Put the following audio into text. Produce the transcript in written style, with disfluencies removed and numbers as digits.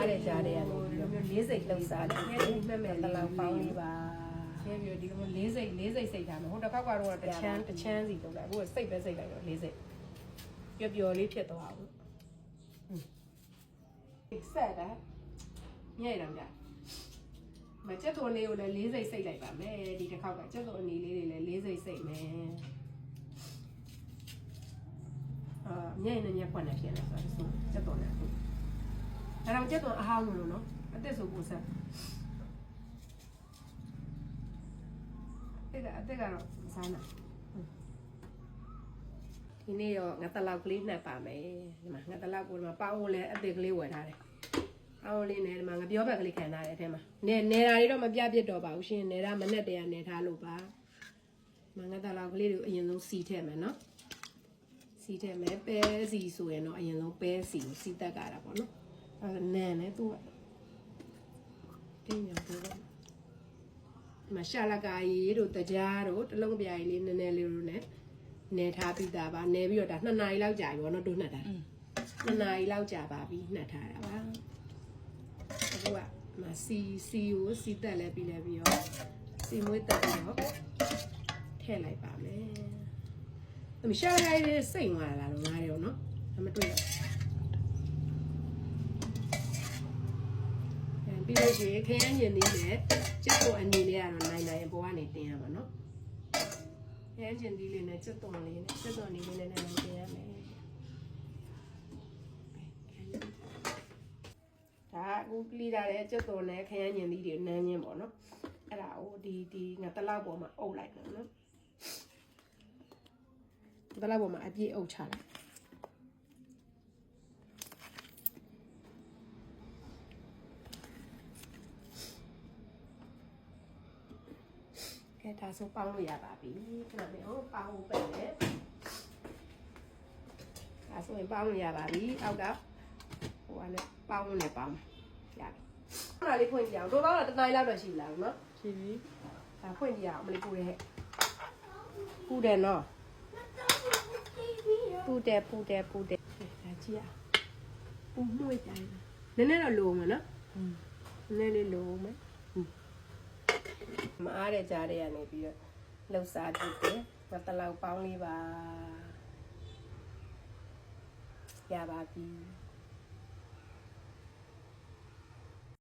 အားတဲ့ကြားတဲ့ကနေဒီလိုမျိုးလေးစိတ်လှုပ်ရှားတယ်မှတ်မယ်တလောက်ပေါင်းလေးပါရှင်းပြီးဒီလိုမျိုးလေးစိတ်စိတ်ထားမှာဟိုတစ်ခေါက်ကတော့တချမ်းစီလုပ်လိုက်အခုစိတ်ပဲစိတ်လိုက်တော့လေးစိတ်ပျော်လေးဖြစ်သွားအောင်ဆက်တာညရံပြမချက်သွန်လေးကိုလည်းလေးစိတ်စိတ်လိုက်ပါမယ်ဒီတစ်ခေါက်ကချက်သွန်အနီလေးတွေလည်းလေးစိတ်စိတ်မယ်ညနေညဖွင့်နေဖြစ်နေဆိုတော့ချက်သွန်နေအခုအဲ့တော့ချက်သွန်အဟောင်းလို့နော်အသက်ဆိုကိုဆက်အသက်ကတော့စားနာဒီနေ့ရောငါတလောက်ကလေးနှက်ပါမယ်ဒီမှာငါတလောက်ကိုဒီမှာပေါင်းလဲအသက်ကလေးဝယ်ထားတယ်အော်လေးနဲ့ဒီမှာငါပြောဘက်ကလေးခံထားတယ်အထဲမှာနေတာတွေတော့မပြပြတော့ပါဘူးရှင်နေတာမနဲ့တည်းကနေထားလို့ပါမငါတလောက်ကလေးတွေကိုအရင်ဆုံးစီထည့်မယ်နော်စီထည့်မယ်ပဲစီဆိုရင်တော့အရင်ဆုံးပဲစီကိုစီတက်ကြတာပေါ့နော်အဲဒါနန်းနဲ့သူကတင်းရောပြောတော့မရှာလကာရီတို့တကြားတို့တလုံးပြားကြီးလေးနည်းနည်းလေးတို့နဲ့နေထားပြီးသားပါနေပြီးတော့ဒါ2 နာရီလောက်ကြာပြီပေါ့နော်တို့နှက်တာ2 နာရီလောက်ကြာပါပြီနှက်ထားတာပါအခုကမစီကိုစီတက်လဲပြီးလဲပြီးတော့စီမွေးတက်ပြီးတော့ထည့်လိုက်ပါမယ်မရှာလကာရီလေးစိတ်ဝင်လာတော့ငါးရောနော်မတွေ့တော့ပြီးလို့ရှိရင်ခရမ်းညင်လေးနဲ့ကျက်တော်အနေနဲ့ကတော့နိုင်အပေါ်ကနေတင်ရမှာနော်ခရမ်းညင်လေးနဲ့ကျက်တော်လေးနဲ့ကျက်တော်အနေနဲ့နိုင်တင်ရမယ်ဒါအခုကလီတာတဲ့ကျက်တော်နဲ့ခရမ်းညင်လေးတွေနန်းညင်ပေါ့နော်အဲ့ဒါကိုဒီငါတလောက်ပေါ်မှာအုပ်လိုက်တယ်နော်တလောက်ပေါ်မှာအပြည့်အုပ်ချလိုက်ကဲဒါဆိုပေါင်းလို့ရပါပြီခဏလေးအောင်ပေါင်းဖို့ပဲလေဒါဆိုရင်ပေါင်းလို့ရပါပြီအောက်ကဟိုကလည်းပေါင်းနဲ့ပေါင်းရတယ်ခဏလေးဖွင့်ကြအောင်တို့တော့တနိုင်လောက်တော့ရှိလားနော်ရှိပြီဒါဖွင့်ကြအောင်မလေးပူတယ်ဟဲ့ပူတယ်နော်ပူတယ်ဒါကြည့်ရပူမှုကြတယ်နည်းနည်းတော့လိုမှာနော်နည်းနည်းလေးလိုမယ်မအားတဲ့ကြားတဲ့ကနေပြီးတော့လှုပ်ရှားကြည့်တယ်မတလောက်ပေါင်းလေးပါရပါပြီ